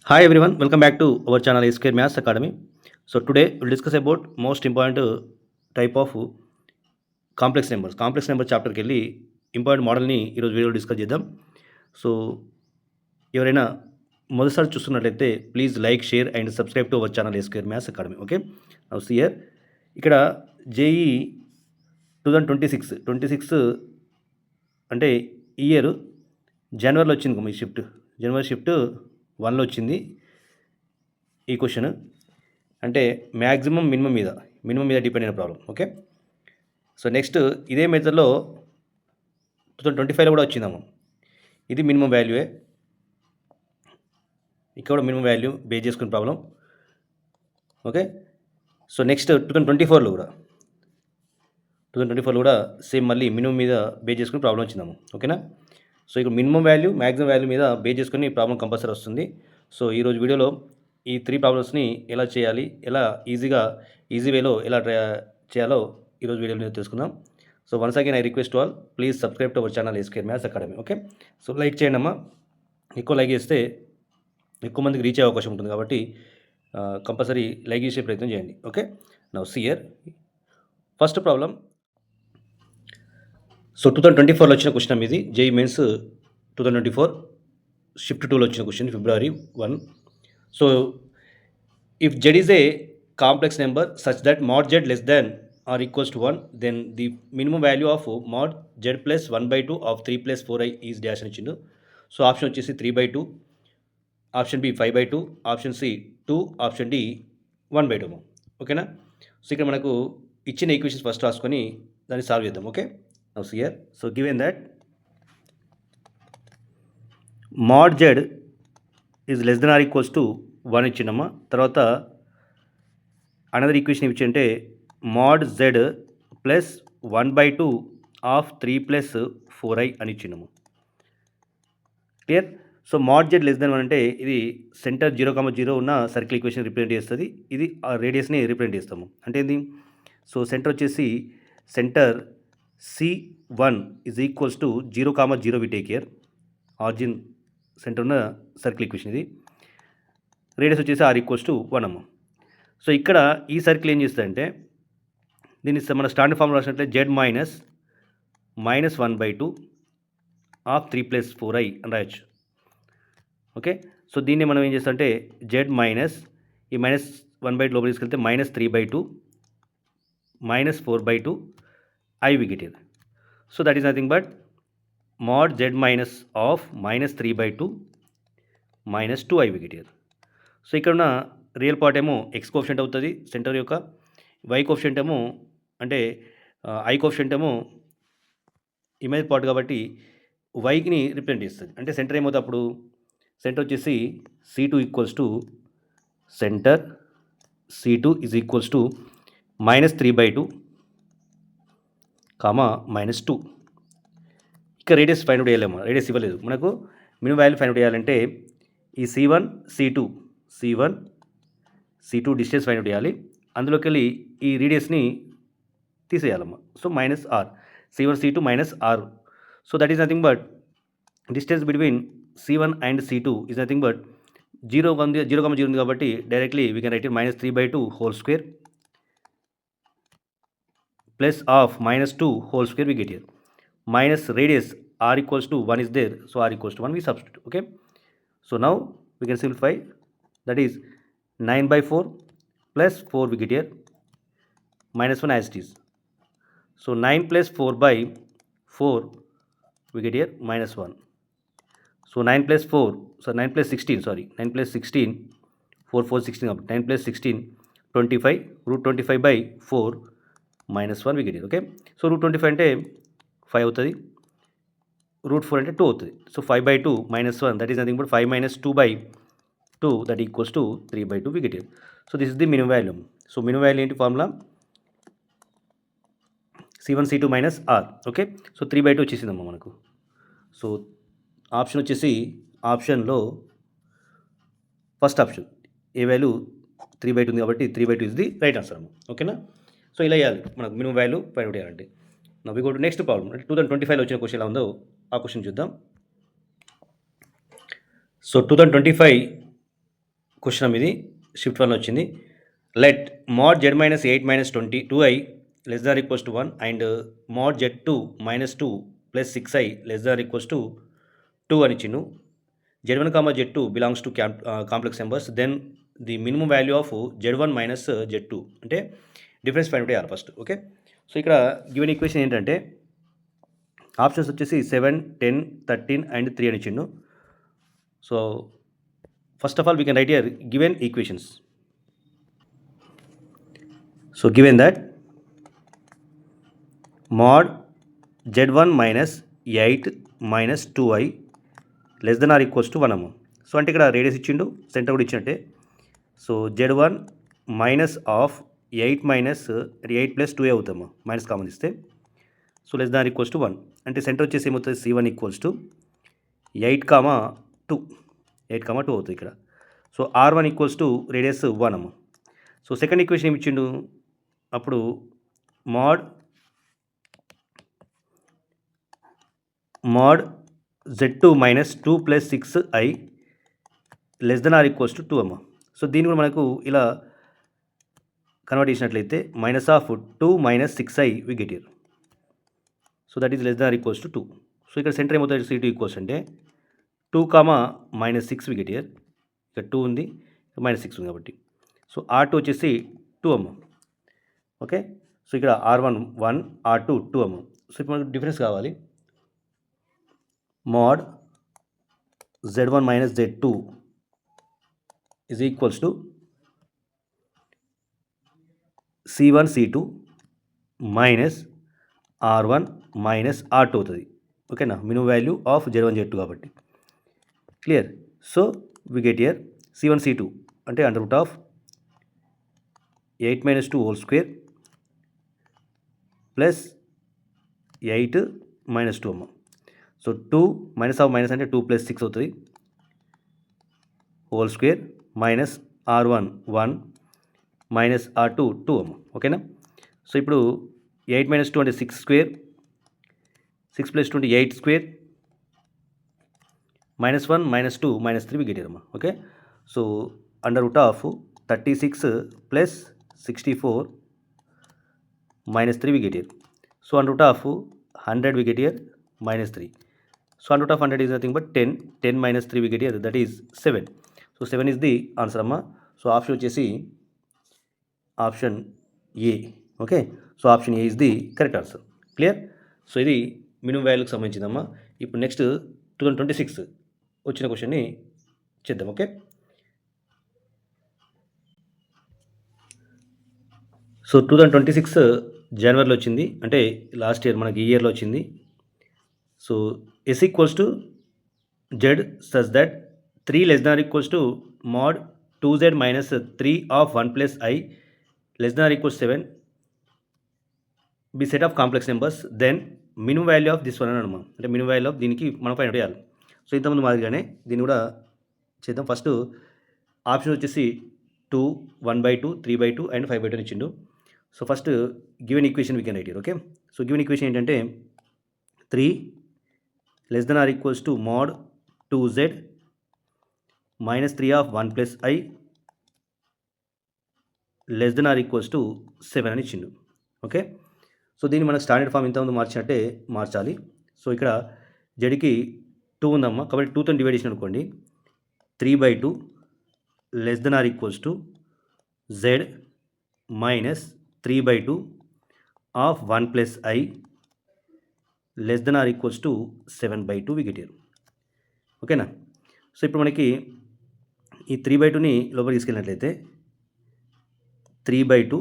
Hi everyone, welcome back to our channel A Square Maths Academy. So today we'll discuss about most important type of complex numbers. Complex number చాప్టర్కి వెళ్ళి important మోడల్ని ఈరోజు వీడియోలో discuss చేద్దాం. So ఎవరైనా మొదటిసారి చూస్తున్నట్లయితే please like, share and subscribe to our channel A square maths academy. Okay, now see here. ఇక్కడ జేఈ 2026 అంటే ఈ ఇయర్ జనవరిలో వచ్చింది మీ షిఫ్ట్. జనవరి షిఫ్ట్ 1లో వచ్చింది ఈ క్వశ్చన్. అంటే మ్యాక్సిమం మినిమం మీద డిపెండ్ అయిన ప్రాబ్లం. ఓకే, సో నెక్స్ట్ ఇదే మెథడ్లో 2025లో కూడా వచ్చిందమ్మ. ఇది మినిమం వాల్యూయే, ఇక్కడ మినిమం వాల్యూ బేస్ చేసుకునే ప్రాబ్లం. ఓకే, సో నెక్స్ట్ 2024లో కూడా సేమ్ మళ్ళీ మినిమం మీద బేస్ చేసుకుని ప్రాబ్లం వచ్చిందమ్మ. ఓకేనా, సో ఇక్కడ మినిమం వాల్యూ మ్యాక్సిమం వాల్యూ మీద బేస్ చేసుకుని ప్రాబ్లం కంపల్సరీ వస్తుంది. సో ఈరోజు వీడియోలో ఈ 3 ప్రాబ్లమ్స్ని ఎలా చేయాలి, ఎలా ఈజీ వేలో ఎలా చేయాలో ఈరోజు వీడియోలో తెలుసుకుందాం. So once again I request all please subscribe to our channel A square maths academy. Okay, so like చేయండి అమ్మా. ఎక్కువ లైక్ చేస్తే ఎక్కువ మందికి రీచ్ అయ్యే అవకాశం ఉంటుంది కాబట్టి కంపల్సరీ లైక్ చేసే ప్రయత్నం చేయండి. Okay, now see here first problem. So 2024లో వచ్చిన క్వశ్చన్ ఇది. జేఈ మెయిన్స్ 2024 షిఫ్ట్ 2లో వచ్చిన question, February 1. So if z is a complex number such that mod z less than or equals to 1, then the minimum value of mod z plus 1/2 of 3 plus 4i is dash అని ఇచ్చిండు. So option వచ్చేసి 3/2, option B 5/2, option C 2, option D 1/2. ఓకేనా, so ఇక్కడ మనకు ఇచ్చిన equations first రాసుకొని దాన్ని solve చేద్దాం. Okay, now see here. So given that mod z is less than or equals to 1 ఇచ్చిండమ్మా. తర్వాత అనదర్ ఈక్వేషన్ ఇచ్చింటే mod z plus 1/2 of 3 plus 4i అని ఇచ్చిండము. Clear. So mod z less than 1 అంటే ఇది సెంటర్ 0,0 ఉన్న circle equation represent చేస్తుంది. ఇది రేడియస్ని రిప్రజెంట్ చేస్తాము. అంటే ఏంది, సో సెంటర్ వచ్చేసి centre C1 is equals to 0,0 we take here. Origin centre ఉన్న సర్కిల్ ఈక్వేషన్ ఇది. రేడియస్ వచ్చేసి r ఈక్వల్స్ టు 1 అమ్మ. సో ఇక్కడ ఈ సర్కిల్ ఏం చేస్తుందంటే దీన్ని మన స్టాండర్డ్ ఫార్ములా రాసినట్లయితే z minus 1/2 of 3 plus 4i అని రాయొచ్చు. ఓకే, సో దీన్ని మనం ఏం చేస్తామంటే z మైనస్ ఈ మైనస్ 1/2 లోపల తీసుకెళ్తే minus 3/2 minus 4/2 i we get here. So that is nothing but mod z minus of minus 3/2 minus 2i we get here. So ఇక్కడ ఉన్న రియల్ పార్ట్ ఏమో ఎక్స్ కోఎఫిషియంట్ అవుతుంది సెంటర్ యొక్క, వై కోఎఫిషియంట్ ఏమో అంటే ఐ కోఎఫిషియంట్ ఏమో image part కాబట్టి వైని represent చేస్తుంది. అంటే సెంటర్ ఏమవుతుంది అప్పుడు, సెంటర్ వచ్చేసి C2 equals to centre C2 is equals to minus 3/2 comma minus 2. ఇక రేడియస్ ఫైండ్ అవుట్ చేయాలేమో, రేడియస్ ఇవ్వలేదు మనకు. మినిమం వాల్యూ ఫైండ్ అవుట్ చేయాలంటే ఈ C1 C2 distance find out చేయాలి. అందులోకి వెళ్ళి ఈ రేడియస్ని తీసేయాలమ్మా. So minus r, C1 C2 minus r. So that is nothing but distance between C1 and C2 is nothing but 0,0 ఉంది కాబట్టి directly we can write it minus 3/2 whole square plus of minus 2 whole square we get here. Minus radius r equals to 1 is there, so r equals to 1 we substitute. Okay, so now we can simplify, that is 9/4 plus 4 we get here, minus 1 as it is. So 9 plus 4/4 we get here minus 1. So 9 plus 4, so 9 plus 16, sorry 9 plus 16, 4 4 16 up, 9 plus 16 25, root 25/4 minus 1 we get it. Okay, so root 25 అంటే 5 అవుతుంది, root 4 అంటే 2 అవుతుంది. So 5/2 minus 1 that is nothing but 5 minus 2/2 that equals to 3/2 we get it. So this is the minimum value. So minimum value ఏంటి formula, C1 C2 minus r. Okay, so 3/2 వచ్చేసిందమ్మా మనకు. So option వచ్చేసి ఆప్షన్లో first option A value 3/2 ఉంది కాబట్టి 3/2 is the right answer అమ్మ. ఓకేనా, so ఇలా చేయాలి మనకు మినిమం వాల్యూ ఫైండ్ అవుట్ చేయాలంటే. Now we go to next problem. అంటే 2025లో వచ్చిన క్వశ్చన్ ఎలా ఉందో ఆ క్వశ్చన్ చూద్దాం. సో 2025 క్వశ్చన్ ఇది షిఫ్ట్ 1 వచ్చింది. Let mod z minus 8 minus 20 2i less than or equals to 1 and mod z2 minus 2 plus 6i less than or equals to 2 అని ఇచ్చిండు. z1 comma z2 belongs to complex numbers then the minimum value of z1 minus z2 అంటే difference find out చేయాలి first. Okay, so ఇక్కడ given equation ఏంటంటే options వచ్చేసి 7, 10, 13 and 3 అని ఇచ్చిండు. So first of all we can write here given equations. So given that mod z1 minus 8 minus 2i less than or equals to 1 అమ్మ. So అంటే ఇక్కడ radius ఇచ్చిండు, centre కూడా ఇచ్చినట్టే. So z1 minus of 8 minus 8 plus 2a అవుతాము, minus common ఇస్తే. So less than equals to 1 అంటే centre వచ్చేసి ఏమవుతుంది, c1 ఈక్వల్స్ టు 8,2 8,2 అవుతుంది ఇక్కడ. So r1 equals to radius 1 అమ్మ. సో సెకండ్ ఈక్వేషన్ ఏమి ఇచ్చిండు, అప్పుడు mod z2 minus 2 plus 6i less than or equals to 2 అమ్మ. సో దీన్ని కూడా మనకు ఇలా కన్వర్ట్ చేసినట్లయితే minus of 2 minus 6i we get here. So that is less than or equals to 2. So ఇక్కడ సెంటర్ ఏమవుతుంది, c2 ఈక్వల్స్ అంటే 2 minus 6 we get here. ఇక్కడ 2 ఉంది, మైనస్ 6 ఉంది కాబట్టి. సో r2 వచ్చేసి 2 అమ్మ. ఓకే, సో ఇక్కడ r1 1, r2 2 అమ్మ. సో ఇప్పుడు మనకు డిఫరెన్స్ కావాలి. mod z1 minus z2 is equals to c1 c2 minus r1 minus r2 అవుతుంది. ఓకేనా, minimum value of z1 z2 కాబట్టి. Clear. So we get here c1 c2 అంటే under root of 8 minus 2 whole square plus 8 minus 2 అమ్మ. So 2 minus of minus అంటే 2 plus 6 అవుతుంది whole square minus r1 1 minus r2 2 అమ్మ. ఓకేనా, so ఇప్పుడు 8 minus 2 అంటే 6 square, 6 plus 2 అంటే 8 square, minus 1 minus 2 minus 3 get అమ్మ. Okay, so under root of 36 plus 64 minus 3 we get here. So under root of 100 we get here minus 3. So under root of 100 is nothing but 10. 10 minus 3 we get here, that is 7. So 7 is the answer amma. So option వచ్చేసి option A. Okay, so option A is the correct answer. Clear. So ఇది minimum వాల్యూకి సంబంధించిందమ్మా. ఇప్పుడు next 2026 వచ్చిన క్వశ్చన్ని చేద్దాం. Okay, so 2026 జనవరిలో వచ్చింది, అంటే last year మనకి ఈ ఇయర్లో వచ్చింది. So S equals to Z such that 3 less than equals to mod 2z minus 3 of 1 plus i less than equals 7 be set of complex numbers then minimum value of this one అని అనమాట. అంటే minimum value of దీనికి మనం find out చేయాలి. So ఇంతకుముందు మాదిరిగానే దీన్ని కూడా చేద్దాం. ఫస్ట్ ఆప్షన్ వచ్చేసి 2, 1/2, 3/2 అండ్ 5/2 ఇచ్చిండు. So first given equation we can write here. Okay, so given equation ఏంటంటే 3 less than or equals to mod 2z minus 3 of 1 plus i less than or equals to 7 అని ఇచ్చిండు. Okay, so దీన్ని మనకు standard form ఇంతకుముందు మార్చినట్టే మార్చాలి. So ఇక్కడ జెడ్కి 2 ఉందమ్మా, కాబట్టి 2తో డివైడ్ చేసిన అనుకోండి 3/2 less than or equals to z minus 3/2 of 1 plus i less than or equals to 7/2 we get here. ఓకేనా, సో ఇప్పుడు మనకి ఈ 3/2ని లోపలికి తీసుకెళ్ళినట్లయితే 3/2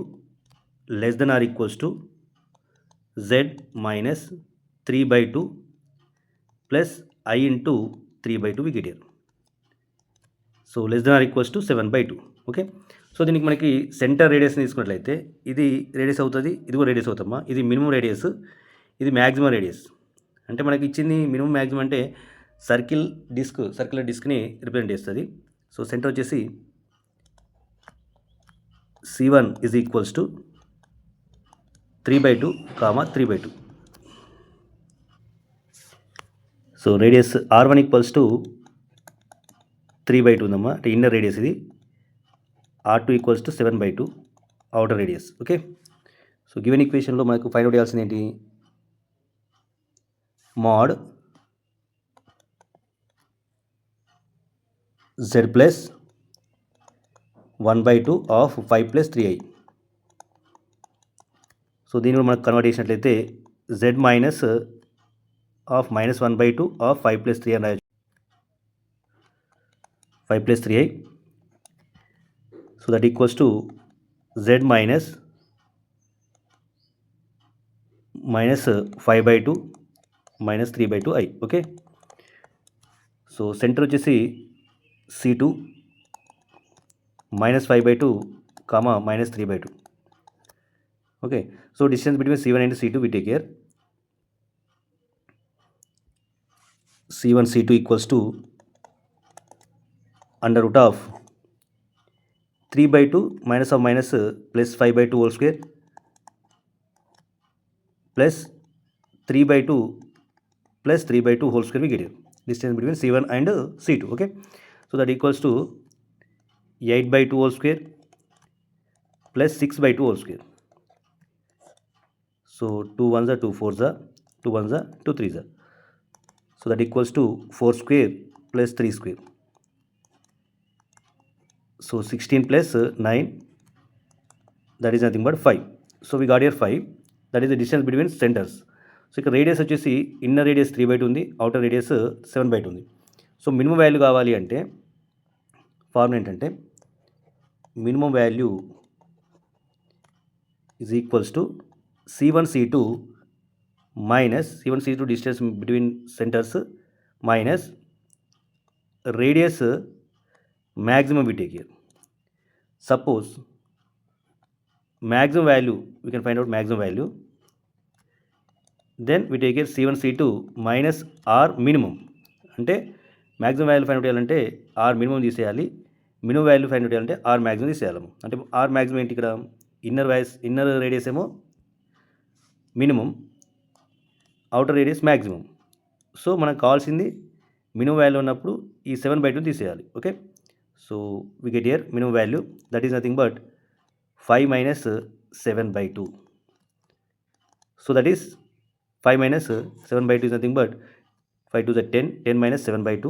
less than or equals to z minus 3/2 plus i into 3/2 we get here. So less than or equals to 7/2. Okay, so దీనికి మనకి centre రేడియస్ని తీసుకున్నట్లయితే ఇది రేడియస్ అవుతుంది, ఇది కూడా రేడియస్ అవుతామా. ఇది మినిమం రేడియస్, ఇది మ్యాక్సిమం రేడియస్. అంటే మనకి ఇచ్చింది మినిమం మ్యాక్సిమం అంటే సర్క్యులర్ డిస్క్ని రిప్రజెంట్ చేస్తుంది. సో సెంటర్ వచ్చేసి c1 is equals to 3/2, 3/2. So radius r1 equals to 3/2 ఉందమ్మా, అంటే ఇన్నర్ రేడియస్ ఇది. R2 equals to 7/2 outer radius. Okay, so given ఈక్వేషన్లో మనకు ఫైండ్ అవుట్ చేయాల్సింది ఏంటి? mod z plus 1/2 of 5 plus 3i. సో దీన్ని మనకు కన్వర్ట్ చేసినట్లయితే z minus of minus 1/2 of 5 plus 3 అని రాయొచ్చు. 5 plus 3i. So that equals to z minus 5/2 minus 3/2i. Okay, so centre వచ్చేసి C2 minus 5/2 comma minus 3/2. Okay, so distance between C1 and C2 we take care. C1 C2 equals to under root of 3/2 minus of minus plus 5/2 whole square plus 3/2 plus 3/2 whole square we get here. Distance between C1 and C2. Okay, so that equals to 8/2 whole square plus 6/2 whole square. So 2 1s are 2 4s are 2 1s are 2 3s are. So that equals to 4 square plus 3 square. So 16 plus 9, that is nothing but 5. So we got here 5. That is the distance between centers. So ఇక్కడ radius వచ్చేసి inner radius 3/2 ఉంది, outer radius 7/2 ఉంది. So minimum value కావాలి అంటే formula ఏంటంటే minimum value is equals to C1 C2 minus C1 C2 distance between centres minus radius maximum we take here. Suppose maximum value we can find out maximum value. Then we take here C1 C2 minus R minimum. అంటే maximum value find out చేయాలంటే R minimum తీసేయాలి, minimum value find out చేయాలంటే R maximum తీసేయాలి. అంటే R maximum ఏంటి? ఇక్కడ inner radius ఏమో minimum, outer radius maximum. So మనకు కావాల్సింది మినిమం వాల్యూ ఉన్నప్పుడు ఈ 7/2 తీసేయాలి. Okay, so we get here minimum value, that is nothing but 5 minus 7/2. So that is 5 minus 7/2 is nothing but 5 2 is 10, 10 minus 7/2,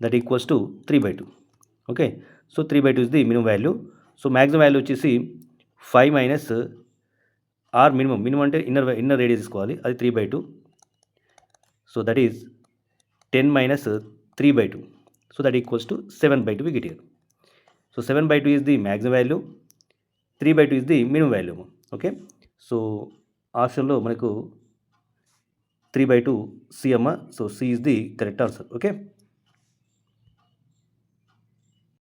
that equals to 3/2. Okay, so 3/2 is the minimum value. So maximum value వచ్చేసి 5 minus R minimum. Minimum అంటే inner radius తీసుకోవాలి, అది 3/2. So that is 10 minus 3/2. So that equals to 7/2 we get here. So 7/2 is the maximum value, 3/2 is the minimum value. Okay, so ఆప్షన్లో మనకు 3/2 C అమ్మ. So C is the correct answer. Okay.